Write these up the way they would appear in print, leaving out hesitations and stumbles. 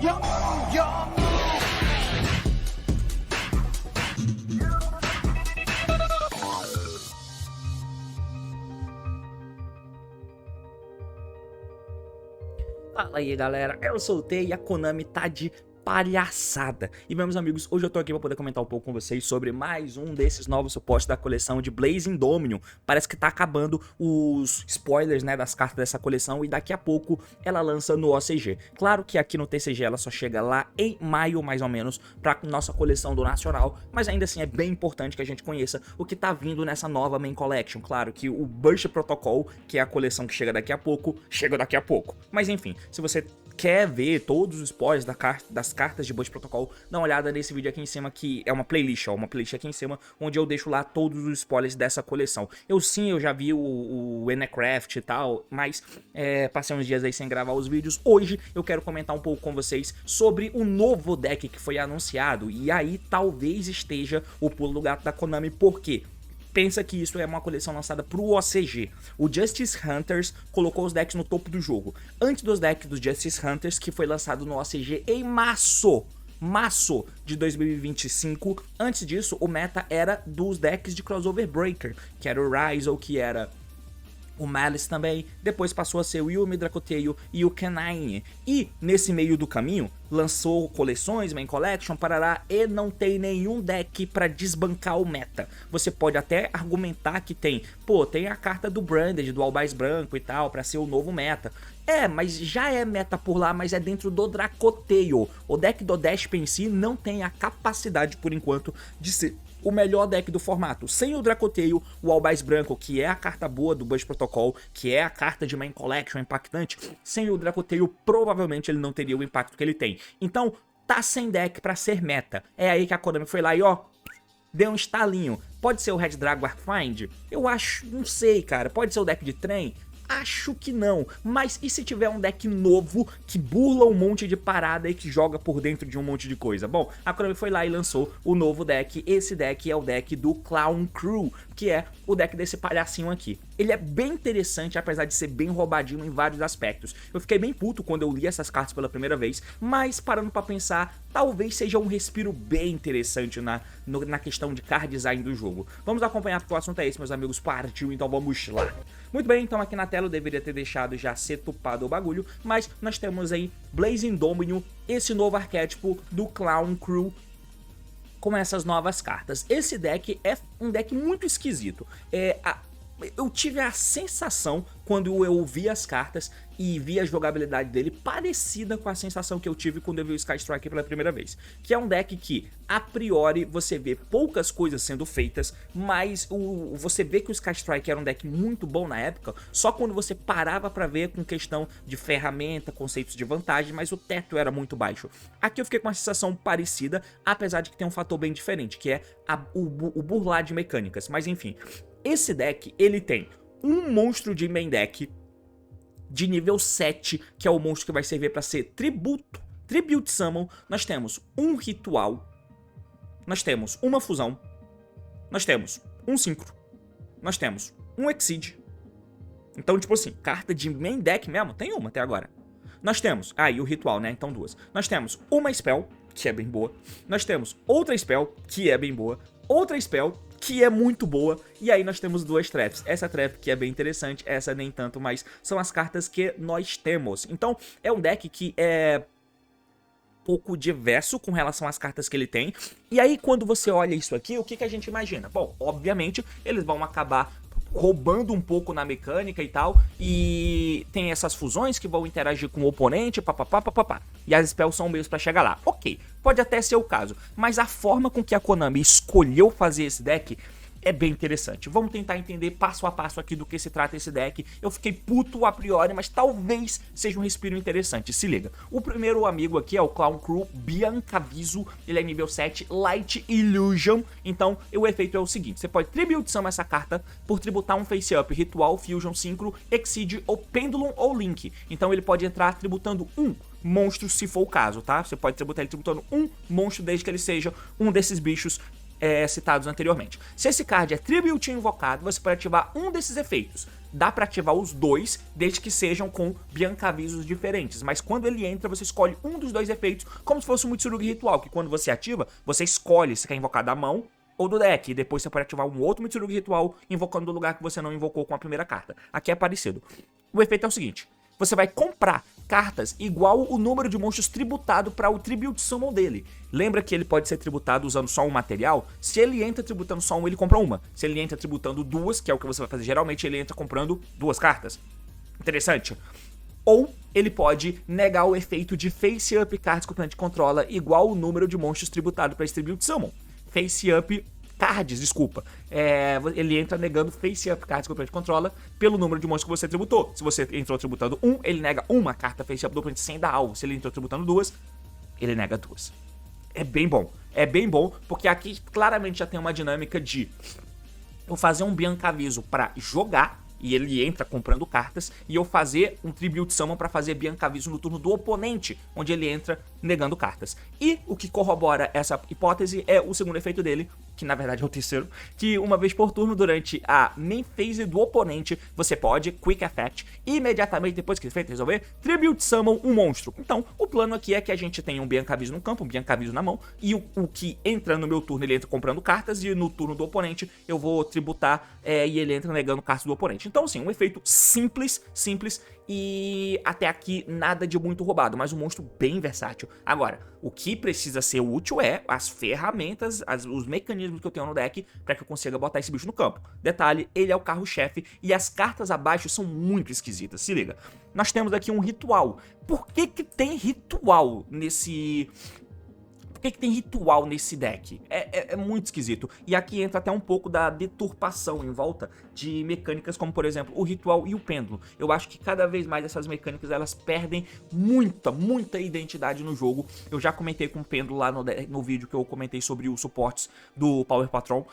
Fala aí galera, eu soltei e a Konami tá de palhaçada. E meus amigos, hoje eu tô aqui pra poder comentar um pouco com vocês sobre mais um desses novos suportes da coleção de Blazing Dominion. Parece que tá acabando os spoilers, né, das cartas dessa coleção e daqui a pouco ela lança no OCG. Claro que aqui no TCG ela só chega lá em maio mais ou menos pra nossa coleção do Nacional, mas ainda assim é bem importante que a gente conheça o que tá vindo nessa nova Main Collection. Claro que o Burst Protocol, que é a coleção que chega daqui a pouco, chega daqui a pouco. Mas enfim, se você quer ver todos os spoilers das cartas de Burst Protocol, dá uma olhada nesse vídeo aqui em cima, que é uma playlist, ó, uma playlist aqui em cima, onde eu deixo lá todos os spoilers dessa coleção. Eu já vi o Enecraft e tal, mas passei uns dias aí sem gravar os vídeos. Hoje eu quero comentar um pouco com vocês sobre o novo deck que foi anunciado, e aí talvez esteja o pulo do gato da Konami, por quê? Pensa que isso é uma coleção lançada pro OCG. O Justice Hunters colocou os decks no topo do jogo, antes dos decks do Justice Hunters, que foi lançado no OCG em março de 2025. Antes disso, o meta era dos decks de Crossover Breaker, que era o Ryzel, que era o Malice também, depois passou a ser o Yuumi, Dracoteio e o Canine. E nesse meio do caminho, lançou coleções, Main Collection, parará, e não tem nenhum deck pra desbancar o meta. Você pode até argumentar que tem, tem a carta do Branded, do Albais Branco e tal, pra ser o novo meta. Mas já é meta por lá, mas é dentro do Dracoteio. O deck do Desp em si não tem a capacidade, por enquanto, de ser o melhor deck do formato. Sem o Dracoteio, o Albais Branco, que é a carta boa do Burst Protocol, que é a carta de Main Collection impactante, sem o Dracoteio, provavelmente ele não teria o impacto que ele tem. Então, tá sem deck pra ser meta. É aí que a Konami foi lá e deu um estalinho. Pode ser o Red Dragon Warfind? Eu acho, não sei, cara. Pode ser o deck de trem? Acho que não, mas e se tiver um deck novo que burla um monte de parada e que joga por dentro de um monte de coisa? Bom, a Konami foi lá e lançou o novo deck. Esse deck é o deck do Clown Crew, que é o deck desse palhacinho aqui. Ele é bem interessante, apesar de ser bem roubadinho em vários aspectos. Eu fiquei bem puto quando eu li essas cartas pela primeira vez, mas parando pra pensar, talvez seja um respiro bem interessante na questão de card design do jogo. Vamos acompanhar, porque o assunto é esse, meus amigos. Partiu, então vamos lá. Muito bem, então aqui na tela eu deveria ter deixado já setupado o bagulho, mas nós temos aí Blazing Dominion, esse novo arquétipo do Clown Crew, com essas novas cartas. Esse deck é um deck muito esquisito. Eu tive a sensação, quando eu vi as cartas e vi a jogabilidade dele, parecida com a sensação que eu tive quando eu vi o Sky Striker pela primeira vez. Que é um deck que, a priori, você vê poucas coisas sendo feitas, mas você vê que o Sky Striker era um deck muito bom na época, só quando você parava pra ver com questão de ferramenta, conceitos de vantagem, mas o teto era muito baixo. Aqui eu fiquei com uma sensação parecida, apesar de que tem um fator bem diferente, que é o burlar de mecânicas, mas enfim. Esse deck, ele tem um monstro de main deck de nível 7, que é o monstro que vai servir para ser Tribute Summon. Nós temos um ritual, nós temos uma fusão, nós temos um Synchro, nós temos um Exceed. Então, tipo assim, carta de main deck mesmo, tem uma até agora. Nós temos, e o ritual, né, então duas. Nós temos uma Spell, que é bem boa. Nós temos outra Spell, que é bem boa. Outra Spell, que é muito boa, e aí nós temos duas traps. Essa trap que é bem interessante, essa nem tanto, mas são as cartas que nós temos. Então é um deck que é pouco diverso com relação às cartas que ele tem. E aí quando você olha isso aqui, o que a gente imagina? Bom, obviamente eles vão acabar roubando um pouco na mecânica e tal, e tem essas fusões que vão interagir com o oponente, papapá, e as spells são meios pra chegar lá. Ok, pode até ser o caso, mas a forma com que a Konami escolheu fazer esse deck é bem interessante. Vamos tentar entender passo a passo aqui do que se trata esse deck. Eu fiquei puto a priori, mas talvez seja um respiro interessante. Se liga. O primeiro amigo aqui é o Clown Crew Biancaviso. Ele é nível 7, Light Illusion. Então, o efeito é o seguinte. Você pode Tribute Summon essa carta por tributar um Face Up, Ritual, Fusion, Synchro, Exceed ou Pendulum ou Link. Então, ele pode entrar tributando um monstro, se for o caso, tá? Você pode tributar ele tributando um monstro, desde que ele seja um desses bichos citados anteriormente. Se esse card é Tribute invocado, você pode ativar um desses efeitos. dá pra ativar os dois, desde que sejam com Biancavisos diferentes. Mas quando ele entra, você escolhe um dos dois efeitos, como se fosse um Mitsurugi Ritual, que quando você ativa, você escolhe se quer invocar da mão ou do deck, e depois você pode ativar um outro Mitsurugi Ritual, invocando do lugar que você não invocou com a primeira carta. Aqui é parecido. O efeito é o seguinte: você vai comprar cartas igual o número de monstros tributado para o Tribute Summon dele. Lembra que ele pode ser tributado usando só um material? Se ele entra tributando só um, ele compra uma. Se ele entra tributando duas, que é o que você vai fazer geralmente, ele entra comprando duas cartas. Interessante. Ou ele pode negar o efeito de Face Up cards que o oponente controla igual o número de monstros tributado para esse Tribute Summon. Face Up cards, desculpa. Ele entra negando Face Up cards que o oponente controla pelo número de monstros que você tributou. Se você entrou tributando um, ele nega uma carta Face Up do oponente sem dar alvo. Se ele entrou tributando duas, ele nega duas. É bem bom, porque aqui claramente já tem uma dinâmica de eu fazer um Biancaviso pra jogar, e ele entra comprando cartas, e eu fazer um Tribute Summon pra fazer Biancaviso no turno do oponente, onde ele entra negando cartas. E o que corrobora essa hipótese é o segundo efeito dele, que na verdade é o terceiro, que uma vez por turno durante a main phase do oponente, você pode, Quick Effect, imediatamente depois que o efeito resolver, Tribute Summon um monstro. Então, o plano aqui é que a gente tenha um Biancaviso no campo, um Biancaviso na mão, e o que entra no meu turno, ele entra comprando cartas, e no turno do oponente eu vou tributar e ele entra negando cartas do oponente. Então, assim, um efeito simples, e até aqui nada de muito roubado, mas um monstro bem versátil. Agora, o que precisa ser útil é as ferramentas, os mecanismos que eu tenho no deck para que eu consiga botar esse bicho no campo. Detalhe, ele é o carro-chefe e as cartas abaixo são muito esquisitas, se liga. Nós temos aqui um ritual. Por que tem ritual nesse... Por que tem ritual nesse deck? É muito esquisito. E aqui entra até um pouco da deturpação em volta de mecânicas como, por exemplo, o ritual e o pêndulo. Eu acho que cada vez mais essas mecânicas elas perdem muita identidade no jogo. Eu já comentei com o pêndulo lá no vídeo que eu comentei sobre os suportes do Power Patrol.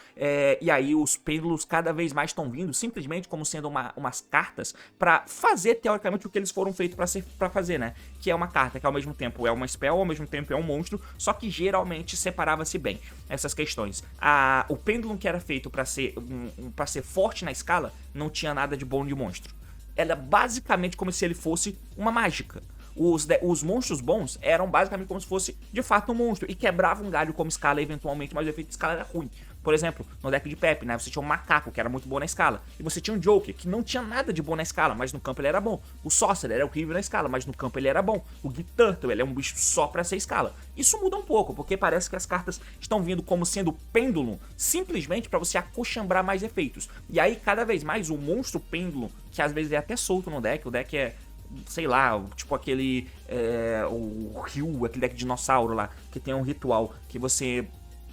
E aí os pêndulos cada vez mais estão vindo simplesmente como sendo umas cartas pra fazer teoricamente o que eles foram feitos pra fazer, né? Que é uma carta que ao mesmo tempo é uma spell, ao mesmo tempo é um monstro, só que geralmente separava-se bem essas questões. O pêndulo que era feito pra ser forte na escala não tinha nada de bom de monstro. Era basicamente como se ele fosse uma mágica. Os monstros bons eram basicamente como se fosse de fato um monstro e quebravam um galho como escala eventualmente, mas o efeito de escala era ruim. Por exemplo, no deck de Pepe, né, você tinha um macaco que era muito bom na escala, e você tinha um Joker que não tinha nada de bom na escala, mas no campo ele era bom. O Sorcerer era horrível na escala, mas no campo ele era bom. O Git Turtle, ele é um bicho só pra ser escala. Isso muda um pouco, porque parece que as cartas estão vindo como sendo pêndulo, simplesmente pra você acochambrar mais efeitos. E aí, cada vez mais, o monstro pêndulo, que às vezes é até solto no deck, o deck é... sei lá, tipo aquele o Ryu, aquele deck de dinossauro lá, que tem um ritual que você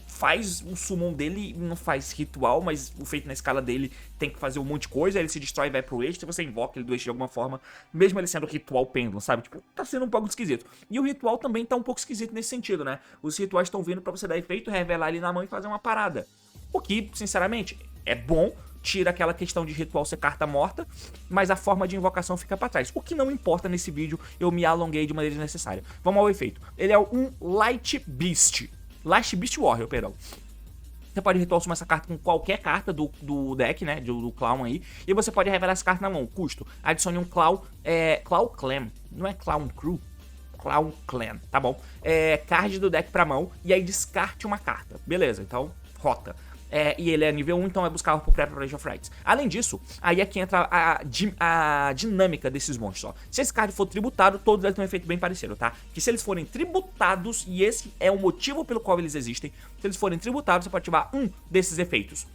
faz o summon dele e não faz ritual, mas o feito na escala dele tem que fazer um monte de coisa, aí ele se destrói e vai pro eixo, e você invoca ele do eixo de alguma forma, mesmo ele sendo ritual pêndulo, sabe? Tipo, tá sendo um pouco esquisito. E o ritual também tá um pouco esquisito nesse sentido, né? Os rituais estão vindo pra você dar efeito, revelar ele na mão e fazer uma parada. O que, sinceramente, é bom, tira aquela questão de ritual ser carta morta, mas a forma de invocação fica pra trás. O que não importa nesse vídeo, eu me alonguei de maneira desnecessária. Vamos ao efeito. Ele é um Light Beast Warrior, perdão. Você pode ritual sumar essa carta com qualquer carta do deck, né, do Clown aí, e você pode revelar essa carta na mão. Custo, adicione um Clown Clan, não é Clown Crew? Clown Clan, tá bom. Card do deck pra mão, e aí descarte uma carta. Beleza, então, rota. E ele é nível 1, então é buscar por Preparation of Rites. Além disso, aí é que entra a dinâmica desses monstros, ó. Se esse card for tributado, todos eles têm um efeito bem parecido, tá? Que se eles forem tributados, e esse é o motivo pelo qual eles existem, se eles forem tributados, você pode ativar um desses efeitos.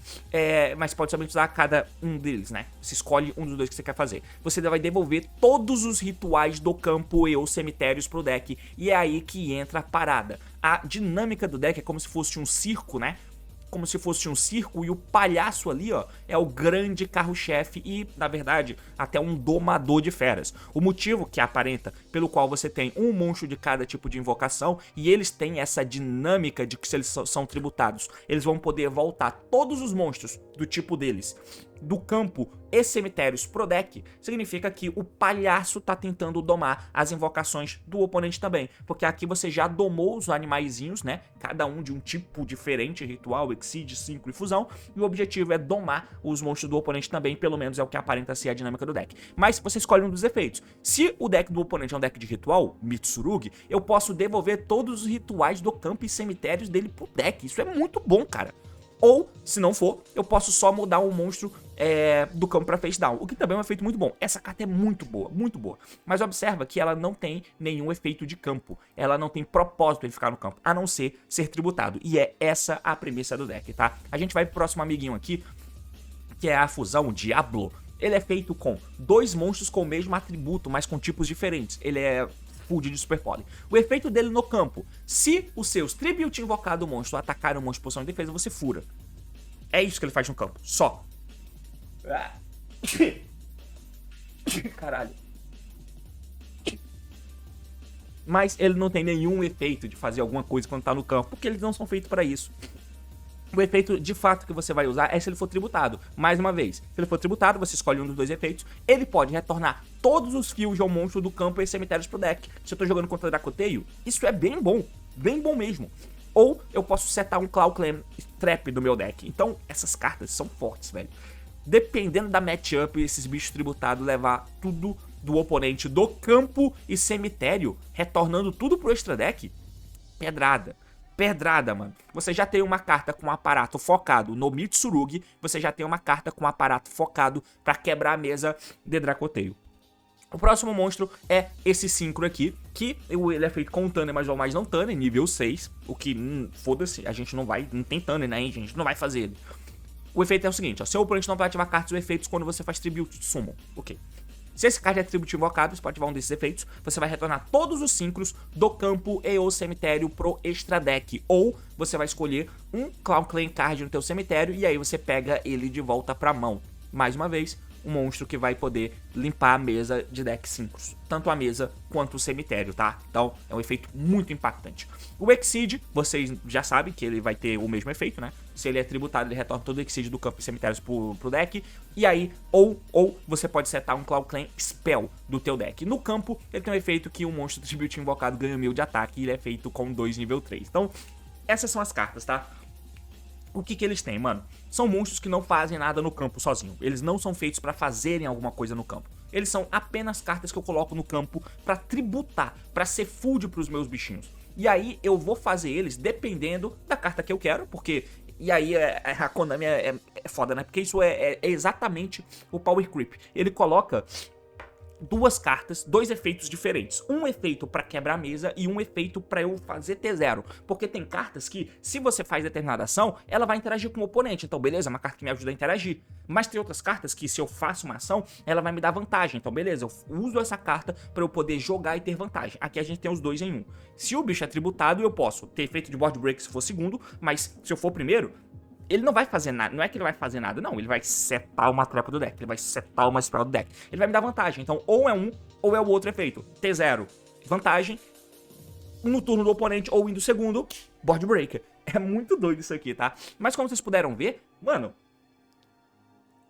Mas pode somente usar cada um deles, né? Você escolhe um dos dois que você quer fazer. Você vai devolver todos os rituais do campo e os cemitérios pro deck, e é aí que entra a parada. A dinâmica do deck é como se fosse um circo, né? Como se fosse um circo, e o palhaço ali, ó, é o grande carro-chefe e, na verdade, até um domador de feras. O motivo que aparenta pelo qual você tem um monstro de cada tipo de invocação, e eles têm essa dinâmica de que se eles são tributados, eles vão poder voltar todos os monstros do tipo deles do campo e cemitérios pro deck, significa que o palhaço tá tentando domar as invocações do oponente também, porque aqui você já domou os animaizinhos, né, cada um de um tipo diferente, ritual, exceed, synchro e fusão, e o objetivo é domar os monstros do oponente também, pelo menos é o que aparenta ser a dinâmica do deck. Mas você escolhe um dos efeitos. Se o deck do oponente é um deck de ritual, Mitsurugi, eu posso devolver todos os rituais do campo e cemitérios dele pro deck, isso é muito bom, cara. Ou, se não for, eu posso só mudar o monstro do campo para face down, o que também é um efeito muito bom. Essa carta é muito boa, muito boa. Mas observa que ela não tem nenhum efeito de campo. Ela não tem propósito em ficar no campo, a não ser tributado. E é essa a premissa do deck, tá? A gente vai pro próximo amiguinho aqui, que é a fusão Diablo. Ele é feito com 2 monstros com o mesmo atributo, mas com tipos diferentes. Ele é full de Super Poly. O efeito dele no campo: se os seus Tribute invocado monstro atacarem o monstro em posição de defesa, você fura. É isso que ele faz no campo, só. Caralho. Mas ele não tem nenhum efeito de fazer alguma coisa quando tá no campo, porque eles não são feitos pra isso. O efeito de fato que você vai usar é se ele for tributado. Mais uma vez, se ele for tributado, você escolhe um dos 2 efeitos. Ele pode retornar todos os fios ao monstro do campo e cemitérios pro deck. Se eu tô jogando contra Dracoteio, isso é bem bom mesmo. Ou eu posso setar um Claw Clan Trap do meu deck. Então, essas cartas são fortes, velho. Dependendo da matchup, esses bichos tributados levar tudo do oponente do campo e cemitério, retornando tudo pro extra deck, pedrada, mano. Você já tem uma carta com aparato focado no Mitsurugi, você já tem uma carta com aparato focado pra quebrar a mesa de Dracoteio. O próximo monstro é esse Synchro aqui, que ele é feito com Tanner, mas não Tanner, nível 6, o que, foda-se, a gente não tem Tanner, né, a gente não vai fazer ele. O efeito é o seguinte, ó, seu oponente não vai ativar cartas ou efeitos quando você faz Tribute Summon, ok. Se esse card é Tribute invocado, você pode ativar um desses efeitos, você vai retornar todos os Synchros do campo e o cemitério pro extra deck, ou você vai escolher um Claw Clan card no teu cemitério e aí você pega ele de volta pra mão. Mais uma vez, um monstro que vai poder limpar a mesa de deck Synchros, tanto a mesa quanto o cemitério, tá? Então é um efeito muito impactante. O Exceed, vocês já sabem que ele vai ter o mesmo efeito, né? Se ele é tributado, ele retorna todo o Exceed do campo e cemitérios pro deck. E aí, ou você pode setar um Claw Clan Spell do teu deck. No campo, ele tem um efeito que um monstro Tribute invocado ganha 1000 de ataque e ele é feito com 2 nível 3. Então, essas são as cartas, tá? O que eles têm, mano? São monstros que não fazem nada no campo sozinho. Eles não são feitos pra fazerem alguma coisa no campo. Eles são apenas cartas que eu coloco no campo pra tributar, pra ser food pros meus bichinhos. E aí eu vou fazer eles dependendo da carta que eu quero, porque... E aí a Konami é foda, né? Porque isso é exatamente o Power Creep. Ele coloca 2 cartas, 2 efeitos diferentes. Um efeito pra quebrar a mesa e um efeito pra eu fazer T0. Porque tem cartas que, se você faz determinada ação, ela vai interagir com o oponente. Então, beleza, é uma carta que me ajuda a interagir. Mas tem outras cartas que, se eu faço uma ação, ela vai me dar vantagem. Então, beleza, eu uso essa carta pra eu poder jogar e ter vantagem. Aqui a gente tem os 2 em 1. Se o bicho é tributado, eu posso ter efeito de board break se for segundo, mas se eu for primeiro, ele não vai fazer nada, não é que ele vai fazer nada, não, ele vai setar uma trap do deck, ele vai setar uma spell do deck, ele vai me dar vantagem, então ou é um ou é o outro efeito, T0, vantagem, no turno do oponente ou indo segundo, board breaker. É muito doido isso aqui, tá? Mas como vocês puderam ver, mano,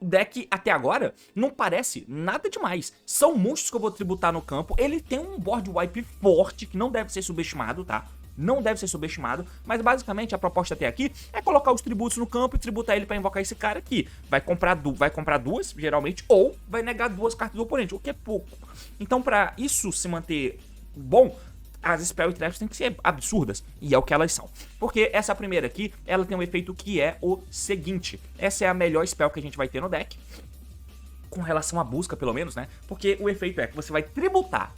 o deck até agora não parece nada demais. São monstros que eu vou tributar no campo, ele tem um board wipe forte que não deve ser subestimado, tá? Não deve ser subestimado, mas basicamente a proposta até aqui é colocar os tributos no campo e tributar ele pra invocar esse cara aqui. Vai comprar 2, geralmente, ou vai negar 2 cartas do oponente, o que é pouco. Então, pra isso se manter bom, as spell e traps têm que ser absurdas, e é o que elas são. Porque essa primeira aqui, ela tem um efeito que é o seguinte: essa é a melhor spell que a gente vai ter no deck, com relação à busca, pelo menos, né? Porque o efeito é que você vai tributar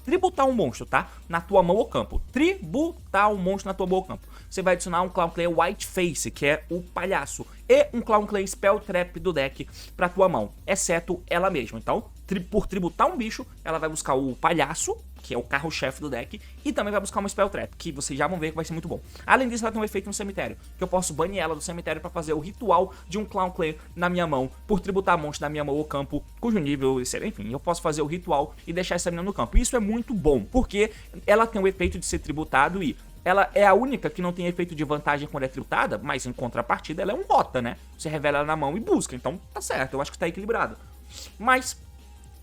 um monstro, tá? Na tua mão ou campo. Tributar um monstro na tua mão ou campo. Você vai adicionar um Claw Clan White Face, que é o palhaço, e um Claw Clan Spell Trap do deck pra tua mão, exceto ela mesma. Então, por tributar um bicho, ela vai buscar o palhaço, que é o carro-chefe do deck, e também vai buscar uma Spell Trap, que vocês já vão ver que vai ser muito bom. Além disso, ela tem um efeito no cemitério, que eu posso banir ela do cemitério pra fazer o ritual de um Claw Clan na minha mão, por tributar monstro na minha mão ou campo, cujo nível, enfim, eu posso fazer o ritual e deixar essa menina no campo. E isso é muito bom, porque ela tem o efeito de ser tributado e ela é a única que não tem efeito de vantagem quando é tributada, mas em contrapartida ela é um rota, né? Você revela ela na mão e busca, então tá certo, eu acho que tá equilibrado. Mas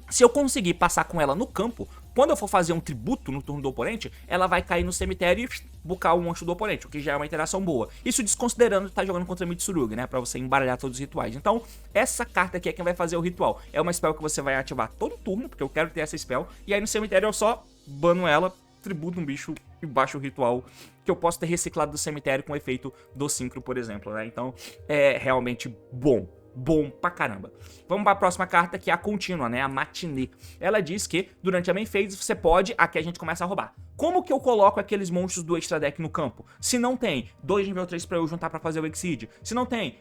se eu conseguir passar com ela no campo, quando eu for fazer um tributo no turno do oponente, ela vai cair no cemitério e bucar o monstro do oponente, o que já é uma interação boa. Isso desconsiderando que tá jogando contra Mitsurugi, né, pra você embaralhar todos os rituais. Então, essa carta aqui é quem vai fazer o ritual. É uma spell que você vai ativar todo turno, porque eu quero ter essa spell, e aí no cemitério eu só bano ela, tributo um bicho e baixo o ritual, que eu posso ter reciclado do cemitério com o efeito do Synchro, por exemplo, né? Então, é realmente bom. Bom pra caramba. Vamos para a próxima carta, que é a contínua, né? A Matinê. Ela diz que durante a main phase você pode... Aqui a gente começa a roubar. Como que eu coloco aqueles monstros do extra deck no campo? Se não tem 2 nível 3 pra eu juntar pra fazer o Exceed, se não tem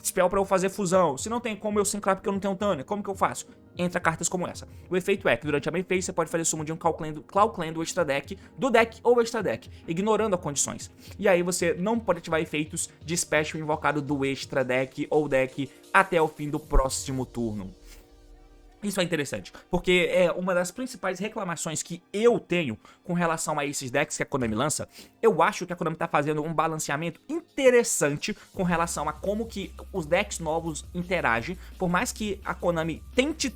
spell pra eu fazer fusão, se não tem como eu sincrar porque eu não tenho Tânia, como que eu faço? Entra cartas como essa. O efeito é que durante a main phase você pode fazer summon de um Claw Clan do extra deck, do deck ou extra deck, ignorando as condições. E aí você não pode ativar efeitos de special invocado do extra deck ou deck até o fim do próximo turno. Isso é interessante, porque é uma das principais reclamações que eu tenho com relação a esses decks que a Konami lança. Eu acho que a Konami tá fazendo um balanceamento interessante com relação a como que os decks novos interagem, por mais que a Konami tente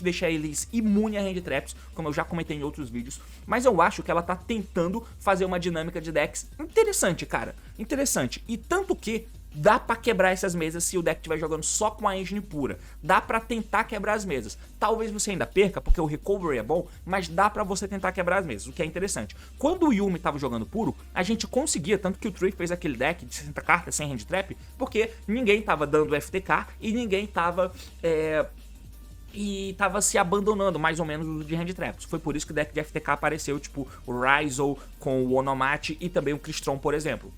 deixar eles imunes a hand traps, como eu já comentei em outros vídeos, mas eu acho que ela tá tentando fazer uma dinâmica de decks interessante, cara, interessante, e tanto que dá pra quebrar essas mesas se o deck estiver jogando só com a engine pura. Dá pra tentar quebrar as mesas. Talvez você ainda perca, porque o recovery é bom, mas dá pra você tentar quebrar as mesas, o que é interessante. Quando o Yuumi tava jogando puro, a gente conseguia, tanto que o Tree fez aquele deck de 60 cartas sem hand trap, porque ninguém tava dando FTK e ninguém tava... tava se abandonando mais ou menos de hand traps. Foi por isso que o deck de FTK apareceu, tipo o Ryzo com o Onomate e também o Crystron, por exemplo.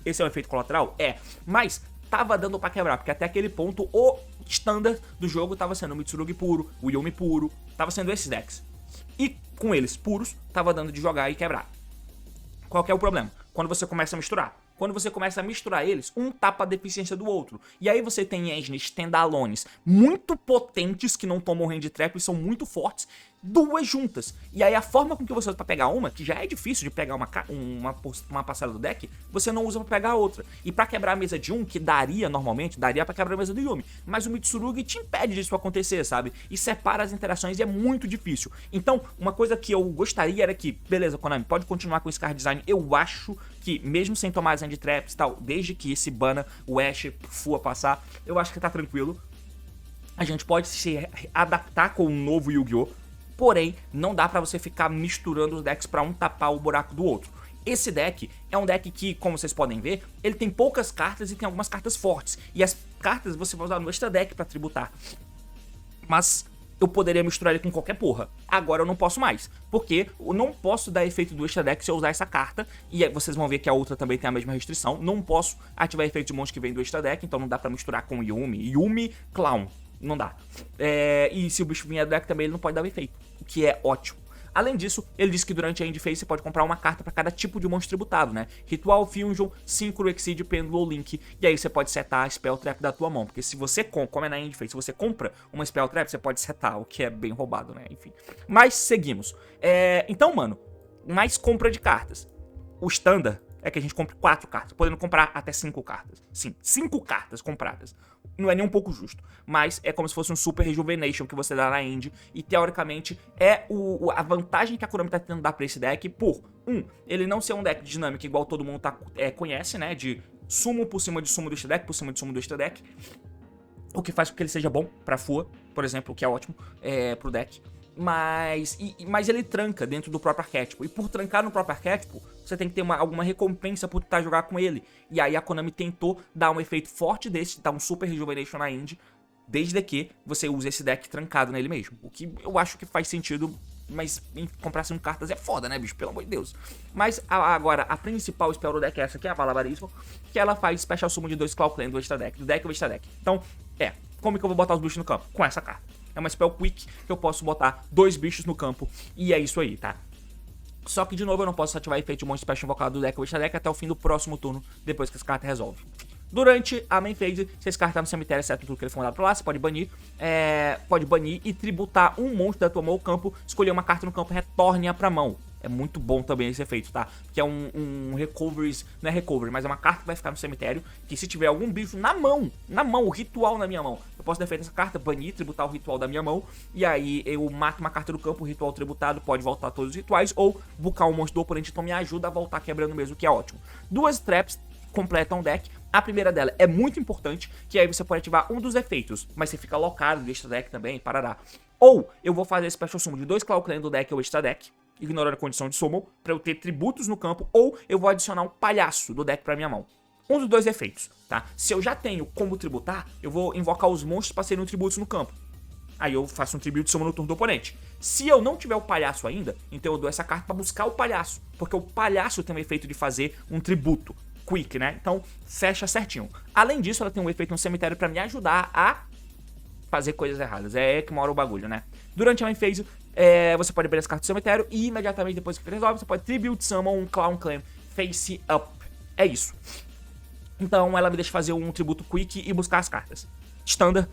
Esse é um efeito colateral? É. Mas tava dando pra quebrar, porque até aquele ponto o standard do jogo tava sendo o Mitsurugi puro, o Yuumi puro, tava sendo esses decks. E com eles puros, tava dando de jogar e quebrar. Qual que é o problema? Quando você começa a misturar. Quando você começa a misturar eles, um tapa a deficiência do outro. E aí você tem engines standalones muito potentes, que não tomam hand trap e são muito fortes, duas juntas. E aí a forma com que você usa pra pegar uma, que já é difícil de pegar uma parcela do deck, você não usa pra pegar a outra. E pra quebrar a mesa de um, que daria normalmente, daria pra quebrar a mesa do Yuumi. Mas o Mitsurugi te impede disso acontecer, sabe? E separa as interações e é muito difícil. Então, uma coisa que eu gostaria era que, beleza, Konami, pode continuar com esse card design. Eu acho que, mesmo sem tomar as hand traps e tal, desde que esse bana, o Ash, Fua passar, eu acho que tá tranquilo. A gente pode se adaptar com o novo Yu-Gi-Oh! Porém, não dá pra você ficar misturando os decks pra um tapar o buraco do outro. Esse deck é um deck que, como vocês podem ver, ele tem poucas cartas e tem algumas cartas fortes. E as cartas você vai usar no extra deck pra tributar. Mas eu poderia misturar ele com qualquer porra. Agora eu não posso mais, porque eu não posso dar efeito do extra deck se eu usar essa carta. E aí vocês vão ver que a outra também tem a mesma restrição. Não posso ativar efeito de monstro que vem do extra deck, então não dá pra misturar com Yuumi, Clown. Não dá. E se o bicho vier do deck também, ele não pode dar efeito, o que é ótimo. Além disso, ele diz que durante a End Phase você pode comprar uma carta para cada tipo de monstro tributado, né? Ritual, Fusion, Synchro, Exceed, Pêndulo ou Link. E aí você pode setar a Spell Trap da tua mão. Porque se você, como é na End Phase, se você compra uma Spell Trap, você pode setar, o que é bem roubado, né? Enfim. Mas seguimos. Então, mano, mais compra de cartas. O standard é que a gente compre 4 cartas, podendo comprar até 5 cartas. Sim, 5 cartas compradas. Não é nem um pouco justo, mas é como se fosse um Super Rejuvenation que você dá na End, e teoricamente é a vantagem que a Konami tá tentando dar pra esse deck por, ele não ser um deck dinâmico igual todo mundo conhece, né, de sumo por cima de sumo do extra deck, por cima de sumo do extra deck, o que faz com que ele seja bom pra Fua, por exemplo, o que é ótimo pro deck. Mas ele tranca dentro do próprio arquétipo. E por trancar no próprio arquétipo, você tem que ter alguma recompensa por tentar jogar com ele. E aí a Konami tentou dar um efeito forte desse, dar um Super Rejuvenation na End, desde que você use esse deck trancado nele mesmo. O que eu acho que faz sentido, mas comprar 5 cartas é foda, né, bicho? Pelo amor de Deus. Mas agora, a principal spell do deck é essa aqui, a Malabarismo, que ela faz Special Summon de 2 Claw Clan do extra deck, do deck ou extra deck. Então, como que eu vou botar os bichos no campo? Com essa carta. É uma spell quick que eu posso botar 2 bichos no campo. E é isso aí, tá? Só que, de novo, eu não posso ativar efeito de monstro special invocado do deck ou extra deck até o fim do próximo turno, depois que essa carta resolve. Durante a main phase, se esse cara tá no cemitério, exceto tudo que ele for mandado pra lá, você pode banir e tributar um monstro da tua mão ao campo, escolher uma carta no campo e retorne-a pra mão. É muito bom também esse efeito, tá? Que é um recovery, não é recovery, mas é uma carta que vai ficar no cemitério, que se tiver algum bicho na mão, o ritual na minha mão, eu posso defender essa carta, banir, tributar o ritual da minha mão, e aí eu mato uma carta do campo, o ritual tributado pode voltar a todos os rituais, ou bucar um monstro do oponente, então me ajuda a voltar quebrando mesmo, que é ótimo. Duas traps completam o deck. A primeira dela é muito importante, que aí você pode ativar um dos efeitos, mas você fica locado no extra deck também, parará. Ou eu vou fazer special summon de 2 Claw Clan do deck ou extra deck, ignorando a condição de summon, pra eu ter tributos no campo, ou eu vou adicionar um palhaço do deck pra minha mão. Um dos dois efeitos, tá? Se eu já tenho como tributar, eu vou invocar os monstros pra serem tributos no campo. Aí eu faço um tribute summon no turno do oponente. Se eu não tiver o palhaço ainda, então eu dou essa carta pra buscar o palhaço, porque o palhaço tem o efeito de fazer um tributo quick, né? Então fecha certinho. Além disso, ela tem um efeito no cemitério pra me ajudar a fazer coisas erradas. É que mora o bagulho, né? Durante a main phase, você pode abrir as cartas do cemitério e imediatamente depois que resolve, você pode tribute summon um Clown Clan face up. É isso. Então ela me deixa fazer um tributo quick e buscar as cartas. Standard,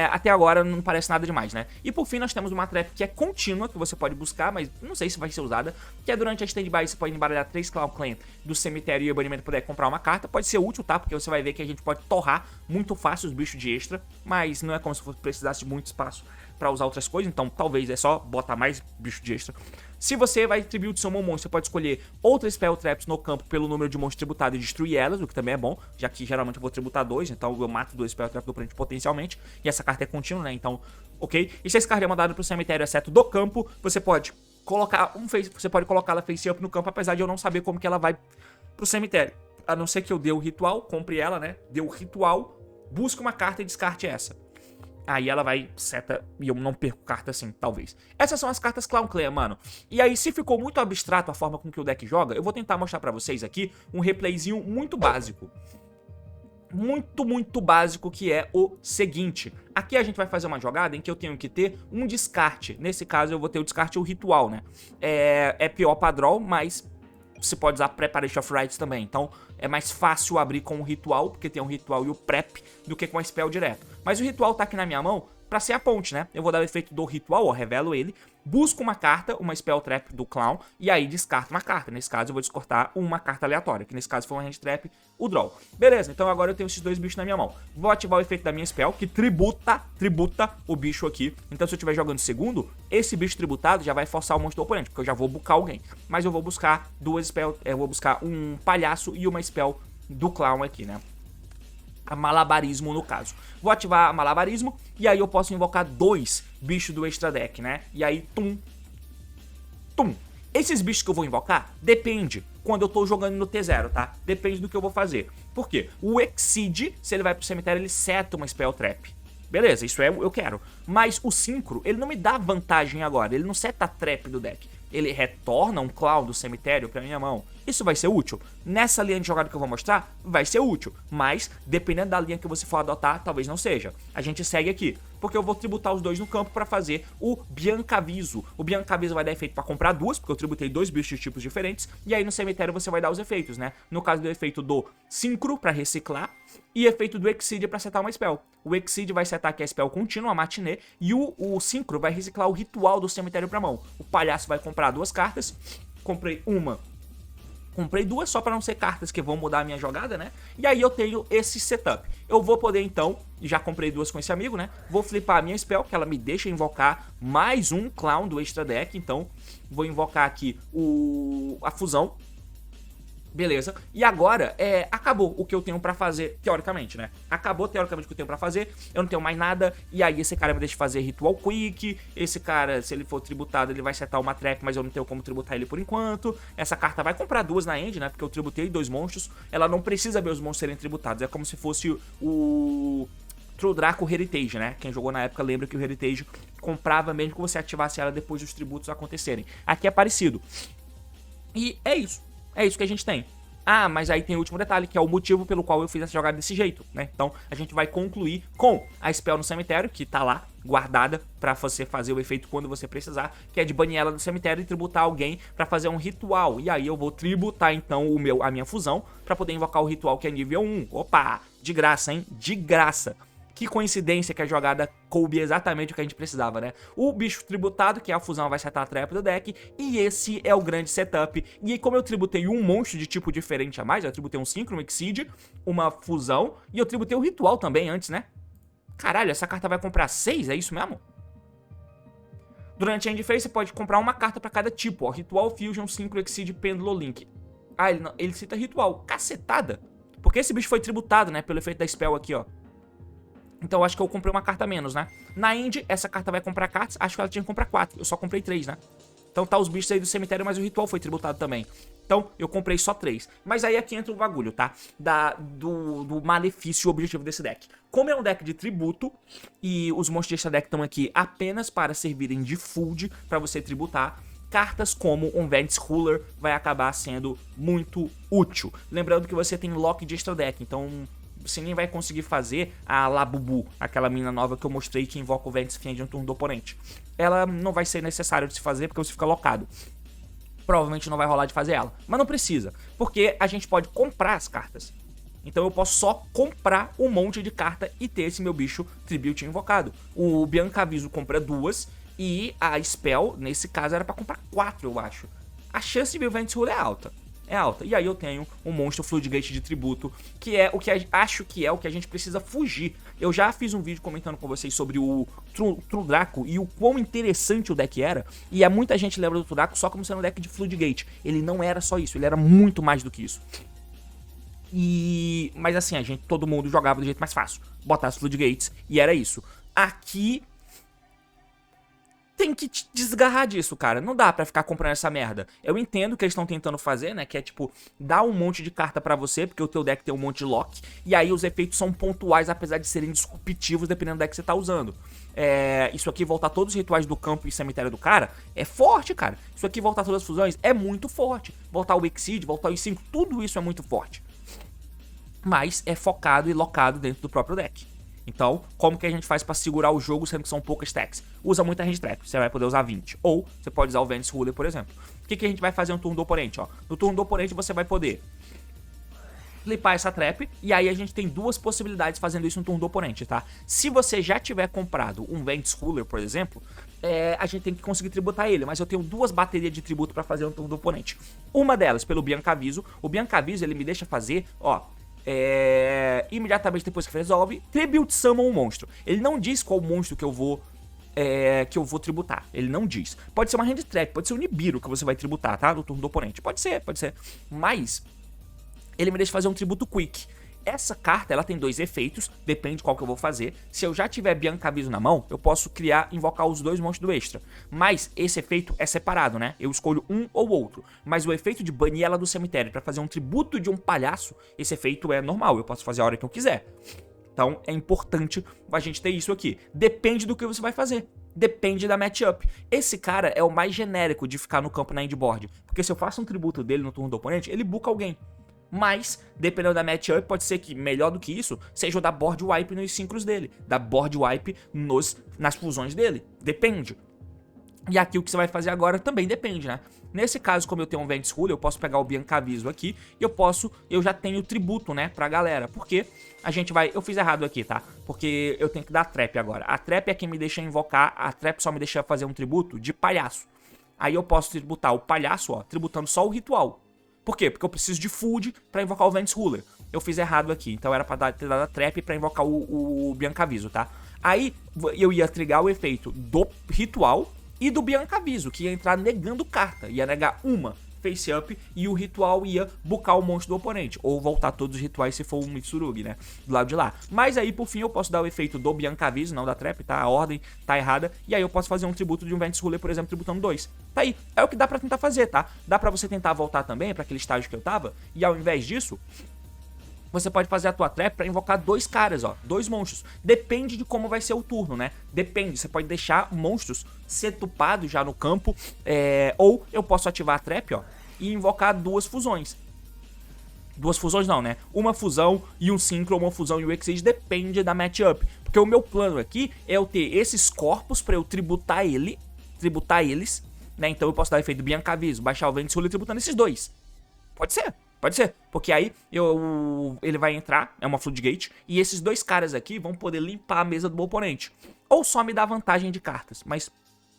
até agora não parece nada demais, né? E por fim nós temos uma trap que é contínua, que você pode buscar, mas não sei se vai ser usada, que é durante a standby, você pode embaralhar 3 Clown Clan do cemitério e o banimento poder comprar uma carta. Pode ser útil, tá? Porque você vai ver que a gente pode torrar muito fácil os bichos de extra, mas não é como se precisasse de muito espaço pra usar outras coisas, então talvez é só botar mais bicho de extra. Se você vai tribute summon monstro, você pode escolher outras spell traps no campo pelo número de monstros tributados e destruir elas, o que também é bom, já que geralmente eu vou tributar 2, então eu mato 2 spell traps do oponente potencialmente, e essa carta é contínua, né, então, ok. E se esse card é mandado pro cemitério exceto do campo, você pode colocar colocá-la face up no campo, apesar de eu não saber como que ela vai pro cemitério. A não ser que eu dê o ritual, compre ela, né, dê o ritual, busque uma carta e descarte essa. Aí ela vai, seta, e eu não perco carta assim, talvez. Essas são as cartas Clown Clan, mano. E aí, se ficou muito abstrato a forma com que o deck joga, eu vou tentar mostrar pra vocês aqui um replayzinho muito básico. Muito básico, que é o seguinte. Aqui a gente vai fazer uma jogada em que eu tenho que ter um descarte. Nesse caso, eu vou ter o descarte o ritual, né? É pior pra draw, mas você pode usar Preparation of Rites também. Então é mais fácil abrir com o ritual, porque tem um ritual e o prep, do que com a spell direto. Mas o ritual tá aqui na minha mão pra ser a ponte, né? Eu vou dar o efeito do ritual, ó, revelo ele, busco uma carta, uma spell trap do clown, e aí descarto uma carta. Nesse caso eu vou descortar uma carta aleatória, que nesse caso foi uma hand trap, o draw. Beleza, então agora eu tenho esses dois bichos na minha mão. Vou ativar o efeito da minha spell, que tributa o bicho aqui. Então se eu estiver jogando segundo, esse bicho tributado já vai forçar o monstro do oponente, porque eu já vou bucar alguém. Mas eu vou buscar duas spell, eu vou buscar um palhaço e uma spell do clown aqui, né? A malabarismo no caso. Vou ativar a malabarismo e aí eu posso invocar dois bichos do extra deck, né? E aí, tum. Esses bichos que eu vou invocar, depende quando eu tô jogando no T0, tá? Depende do que eu vou fazer. Por quê? O Exceed, se ele vai pro cemitério, ele seta uma spell trap. Beleza, isso eu quero. Mas o Synchro, ele não me dá vantagem agora. Ele não seta a trap do deck. Ele retorna um clown do cemitério pra minha mão. Isso vai ser útil? Nessa linha de jogada que eu vou mostrar, vai ser útil. Mas, dependendo da linha que você for adotar, talvez não seja. A gente segue aqui. Porque eu vou tributar os dois no campo pra fazer o Biancaviso. O Biancaviso vai dar efeito pra comprar duas, porque eu tributei dois bichos de tipos diferentes. E aí no cemitério você vai dar os efeitos, né? No caso do efeito do Synchro, pra reciclar. E efeito do Exceed pra setar uma spell. O Exceed vai setar aqui a spell contínua, a matinê. E o Synchro vai reciclar o ritual do cemitério pra mão. O palhaço vai comprar duas cartas. Comprei uma. Comprei duas só para não ser cartas que vão mudar a minha jogada, né? E aí eu tenho esse setup. Eu vou poder então, já comprei duas com esse amigo, né? Vou flipar a minha spell, que ela me deixa invocar mais um clown do extra deck. Então vou invocar aqui a fusão. Beleza, e agora acabou o que eu tenho pra fazer, teoricamente, né? Acabou teoricamente o que eu tenho pra fazer, eu não tenho mais nada, e aí esse cara me deixa fazer ritual quick, esse cara, se ele for tributado, ele vai setar uma trap, mas eu não tenho como tributar ele por enquanto. Essa carta vai comprar duas na end, né? Porque eu tributei dois monstros, ela não precisa ver os monstros serem tributados, é como se fosse o True Draco Heritage, né? Quem jogou na época lembra que o Heritage comprava mesmo que você ativasse ela depois dos tributos acontecerem. Aqui é parecido. E é isso. É isso que a gente tem. Ah, mas aí tem o último detalhe, que é o motivo pelo qual eu fiz essa jogada desse jeito, né? Então, a gente vai concluir com a spell no cemitério, que tá lá, guardada pra você fazer o efeito quando você precisar, que é de banir ela do cemitério e tributar alguém pra fazer um ritual. E aí eu vou tributar então a minha fusão pra poder invocar o ritual que é nível 1. Opa, de graça, hein? De graça. Que coincidência que a jogada coube exatamente o que a gente precisava, né? O bicho tributado, que é a fusão, vai setar a trap do deck. E esse é o grande setup. E aí, como eu tributei um monstro de tipo diferente a mais, eu tributei um Synchro, um Exceed, uma fusão. E eu tributei o ritual também antes, né? Caralho, essa carta vai comprar 6? É isso mesmo? Durante a End Phase, você pode comprar uma carta pra cada tipo, ó. Ritual, Fusion, Synchro, Exceed, Pêndulo, Link. Ah, ele cita ritual. Cacetada. Porque esse bicho foi tributado, né? Pelo efeito da spell aqui, ó. Então eu acho que eu comprei uma carta a menos, né? Na End, essa carta vai comprar cartas. Acho que ela tinha que comprar 4. Eu só comprei 3, né? Então tá os bichos aí do cemitério, mas o ritual foi tributado também. Então eu comprei só 3. Mas aí aqui entra o bagulho, tá? Do malefício e objetivo desse deck. Como é um deck de tributo, e os monstros desse deck estão aqui apenas para servirem de food pra você tributar, cartas como um Vents Ruler vai acabar sendo muito útil. Lembrando que você tem lock de extra deck, então você nem vai conseguir fazer a Labubu, aquela mina nova que eu mostrei que invoca o Vents Fiend no turno do oponente. Ela não vai ser necessário de se fazer porque você fica locado. Provavelmente não vai rolar de fazer ela, mas não precisa, porque a gente pode comprar as cartas. Então eu posso só comprar um monte de carta e ter esse meu bicho Tribute invocado. O Biancaviso compra 2 e a Spell, nesse caso, era pra comprar 4, eu acho. A chance de vir o Vents Ruler é alta. É alta. E aí eu tenho um monstro Floodgate de tributo, que é o que acho que é o que a gente precisa fugir. Eu já fiz um vídeo comentando com vocês sobre o True Draco e o quão interessante o deck era. E muita gente lembra do True Draco só como sendo um deck de Floodgate. Ele não era só isso, ele era muito mais do que isso. Mas assim, todo mundo jogava do jeito mais fácil. Botar as Floodgates e era isso. Aqui tem que te desgarrar disso, cara. Não dá pra ficar comprando essa merda. Eu entendo o que eles estão tentando fazer, né? Que é, tipo, dar um monte de carta pra você, porque o teu deck tem um monte de lock. E aí os efeitos são pontuais, apesar de serem disruptivos, dependendo do deck que você tá usando. Isso aqui, voltar todos os rituais do campo e cemitério do cara, é forte, cara. Isso aqui, voltar todas as fusões, é muito forte. Voltar o Exceed, voltar os 5, tudo isso é muito forte. Mas é focado e locado dentro do próprio deck. Então, como que a gente faz pra segurar o jogo, sendo que são poucas stacks? Usa muita range trap, você vai poder usar 20. Ou você pode usar o Vents Ruler, por exemplo. O que a gente vai fazer no turno do oponente, ó? No turno do oponente você vai poder flipar essa trap, e aí a gente tem duas possibilidades fazendo isso no turno do oponente, tá? Se você já tiver comprado um Vents Ruler, por exemplo, a gente tem que conseguir tributar ele, mas eu tenho duas baterias de tributo pra fazer no turno do oponente. Uma delas pelo Biancaviso. O Biancaviso, ele me deixa fazer, ó, imediatamente depois que resolve, Tribute Summon um monstro. Ele não diz qual monstro que eu vou tributar. Ele não diz. Pode ser uma hand trap, pode ser um Nibiru que você vai tributar, tá? No turno do oponente. Pode ser. Mas ele me deixa fazer um tributo quick. Essa carta, ela tem 2 efeitos, depende qual que eu vou fazer. Se eu já tiver Biancaviso na mão, eu posso invocar os 2 monstros do extra. Mas esse efeito é separado, né? Eu escolho um ou outro. Mas o efeito de banir ela do cemitério pra fazer um tributo de um palhaço, esse efeito é normal, eu posso fazer a hora que eu quiser. Então é importante a gente ter isso aqui. Depende do que você vai fazer. Depende da matchup. Esse cara é o mais genérico de ficar no campo na endboard. Porque se eu faço um tributo dele no turno do oponente, ele buca alguém. Mas, dependendo da matchup, pode ser que, melhor do que isso, seja o da board wipe nos synchros dele. Da board wipe nas fusões dele. Depende. E aqui o que você vai fazer agora também depende, né? Nesse caso, como eu tenho um Vents Ruler, eu posso pegar o Biancaviso aqui e eu já tenho tributo, né, pra galera. Porque a gente vai... Eu fiz errado aqui, tá? Porque eu tenho que dar trap agora. A trap é quem me deixa invocar, a trap só me deixa fazer um tributo de palhaço. Aí eu posso tributar o palhaço, ó, tributando só o ritual. Por quê? Porque eu preciso de food pra invocar o Vents Ruler. Eu fiz errado aqui, então era pra ter dado a trap pra invocar o Biancaviso, tá? Aí eu ia trigar o efeito do ritual e do Biancaviso, que ia entrar negando carta. Ia negar uma face up e o ritual ia bucar o monstro do oponente. Ou voltar todos os rituais se for um Mitsurugi, né? Do lado de lá. Mas aí, por fim, eu posso dar o efeito do Biancaviso, não da trap, tá? A ordem tá errada. E aí eu posso fazer um tributo de um Vents Ruler, por exemplo, tributando 2. Tá aí. É o que dá pra tentar fazer, tá? Dá pra você tentar voltar também pra aquele estágio que eu tava. E ao invés disso, você pode fazer a tua trap pra invocar 2 caras, ó. 2 monstros. Depende de como vai ser o turno, né? Depende. Você pode deixar monstros setupados já no campo. Ou eu posso ativar a trap, ó, e invocar 2 fusões. 2 fusões não, né? Uma fusão e um Synchro, uma fusão e o Exceed. Depende da matchup. Porque o meu plano aqui é eu ter esses corpos pra eu tributar eles, né? Então eu posso dar o efeito do Biancaviso, baixar o Vento Sul e tributando esses dois. Pode ser. Pode ser, porque aí ele vai entrar, é uma Floodgate, e esses dois caras aqui vão poder limpar a mesa do oponente. Ou só me dar vantagem de cartas, mas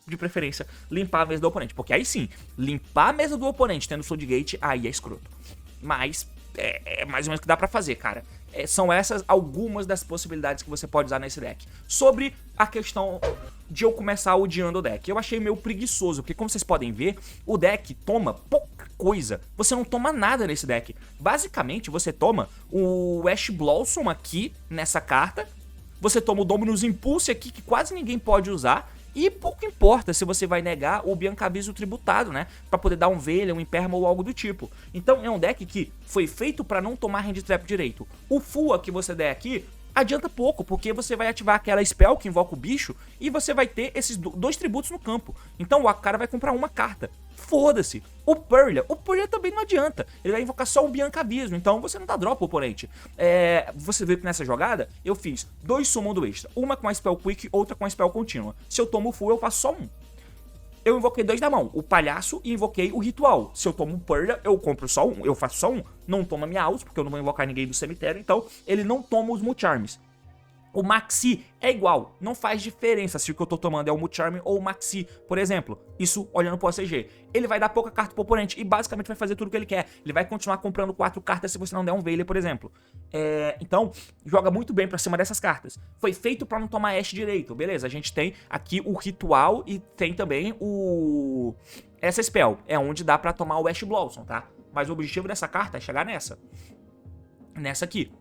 de preferência limpar a mesa do oponente. Porque aí sim, limpar a mesa do oponente tendo Floodgate, aí é escroto. Mas é mais ou menos o que dá pra fazer, cara. São essas algumas das possibilidades que você pode usar nesse deck. Sobre a questão de eu começar odiando o deck, eu achei meio preguiçoso, porque como vocês podem ver, o deck toma pouca coisa. Você não toma nada nesse deck. Basicamente, você toma o Ash Blossom aqui, nessa carta. Você toma o Dominus Impulse aqui, que quase ninguém pode usar. E pouco importa se você vai negar o Biancaviso tributado, né? Pra poder dar um Velha, um Imperma ou algo do tipo. Então é um deck que foi feito pra não tomar Hand Trap direito. O Fua que você der aqui adianta pouco, porque você vai ativar aquela spell que invoca o bicho e você vai ter esses dois tributos no campo. Então o cara vai comprar uma carta. Foda-se. O Purlia também não adianta. Ele vai invocar só o Biancaviso, então você não dá drop pro oponente. Você vê que nessa jogada eu fiz 2 Summon do extra. Uma com a spell quick, outra com a spell contínua. Se eu tomo o full, eu faço só um. Eu invoquei 2 da mão, o palhaço e invoquei o ritual. Se eu tomo um Purlia, eu compro só um, eu faço só um. Não toma minha Aus, porque eu não vou invocar ninguém do cemitério, então ele não toma os Mulcharms. O Maxi é igual, não faz diferença se o que eu tô tomando é o Mulcharm ou o Maxi, por exemplo. Isso olhando pro OCG. Ele vai dar pouca carta pro oponente e basicamente vai fazer tudo o que ele quer. Ele vai continuar comprando 4 cartas se você não der um Veiley, por exemplo. Então, joga muito bem pra cima dessas cartas. Foi feito pra não tomar Ash direito, beleza. A gente tem aqui o Ritual e tem também essa spell. É onde dá pra tomar o Ash Blossom, tá? Mas o objetivo dessa carta é chegar nessa. Nessa aqui.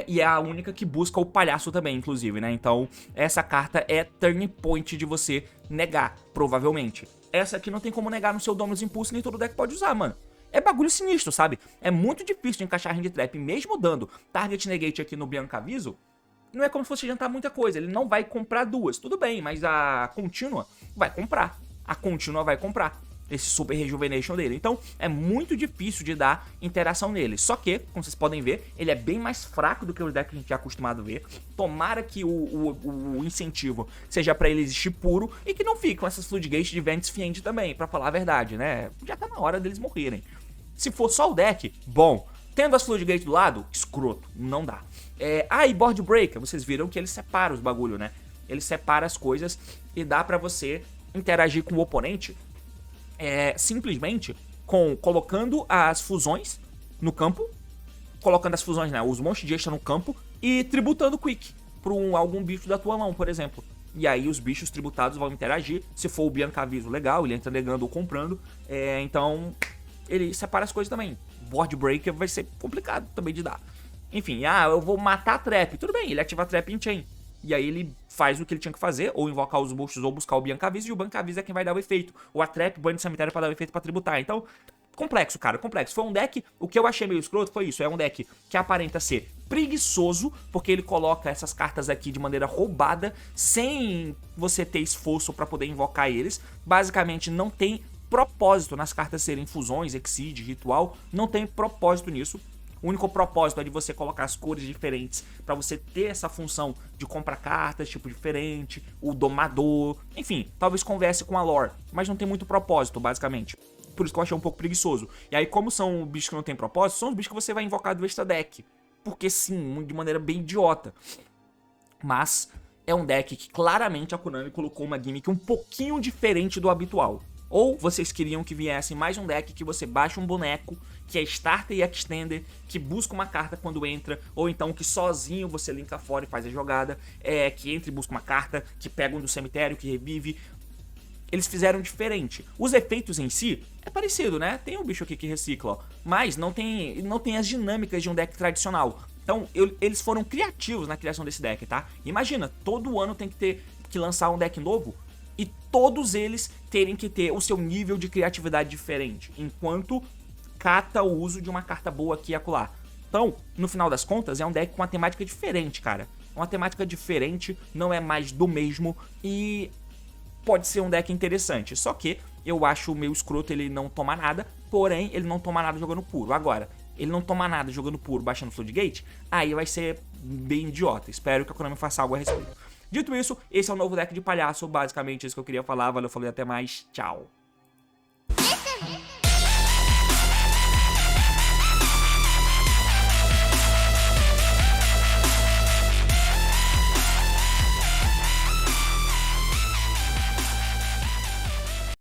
E é a única que busca o palhaço também, inclusive, né? Então, essa carta é turning point de você negar, provavelmente. Essa aqui não tem como negar no seu Dominus Impulse, nem todo deck pode usar, mano. É bagulho sinistro, sabe? É muito difícil de encaixar Hand Trap, mesmo dando Target Negate aqui no Biancaviso. Não é como se fosse adiantar muita coisa, ele não vai comprar duas. Tudo bem, mas a contínua vai comprar. A contínua vai comprar esse Super Rejuvenation dele. Então, é muito difícil de dar interação nele. Só que, como vocês podem ver, ele é bem mais fraco do que o deck que a gente é acostumado a ver. Tomara que o incentivo seja pra ele existir puro e que não fique com essas Floodgates de Vents Fiend também, pra falar a verdade, né? Já tá na hora deles morrerem. Se for só o deck, bom. Tendo as Floodgates do lado, escroto, não dá. E Board Breaker, vocês viram que ele separa os bagulho, né? Ele separa as coisas e dá pra você interagir com o oponente simplesmente colocando as fusões no campo, colocando as fusões, né, os monstros de extra no campo e tributando Quick para algum bicho da tua mão, por exemplo. E aí os bichos tributados vão interagir. Se for o Biancaviso, legal, ele entra negando ou comprando. Então ele separa as coisas também. Board Breaker vai ser complicado também de dar. Enfim, eu vou matar a Trap. Tudo bem, ele ativa a Trap em Chain. E aí ele faz o que ele tinha que fazer, ou invocar os monstros, ou buscar o Biancaviso, e o Biancaviso é quem vai dar o efeito. Ou a Trap, banho de cemitério pra dar o efeito pra tributar. Então, complexo, cara, complexo. Foi um deck, o que eu achei meio escroto foi isso, é um deck que aparenta ser preguiçoso, porque ele coloca essas cartas aqui de maneira roubada, sem você ter esforço pra poder invocar eles. Basicamente, não tem propósito nas cartas serem fusões, Exceed, Ritual, não tem propósito nisso. O único propósito é de você colocar as cores diferentes pra você ter essa função de comprar cartas, tipo diferente, o domador, enfim, talvez converse com a lore, mas não tem muito propósito, basicamente. Por isso que eu achei um pouco preguiçoso. E aí, como são bichos que não tem propósito, são os bichos que você vai invocar do extra deck. Porque sim, de maneira bem idiota. Mas é um deck que claramente a Konami colocou uma gimmick um pouquinho diferente do habitual. Ou vocês queriam que viesse mais um deck que você baixa um boneco, que é Starter e Extender, que busca uma carta quando entra, ou então que sozinho você linka fora e faz a jogada, que entra e busca uma carta, que pega um do cemitério, que revive. Eles fizeram diferente. Os efeitos em si é parecido, né? Tem um bicho aqui que recicla, ó, mas não tem as dinâmicas de um deck tradicional. Então eles foram criativos na criação desse deck, tá? Imagina, todo ano tem que lançar um deck novo, e todos eles terem que ter o seu nível de criatividade diferente, enquanto cata o uso de uma carta boa aqui e acolá. Então, no final das contas, é um deck com uma temática diferente, cara. Uma temática diferente, não é mais do mesmo, e pode ser um deck interessante. Só que eu acho meio escroto ele não tomar nada, porém, ele não toma nada jogando puro. Agora, ele não toma nada jogando puro, baixando Floodgate, aí vai ser bem idiota. Espero que a Konami faça algo a respeito. Dito isso, esse é o novo deck de palhaço, basicamente isso que eu queria falar. Valeu, falei, até mais, tchau.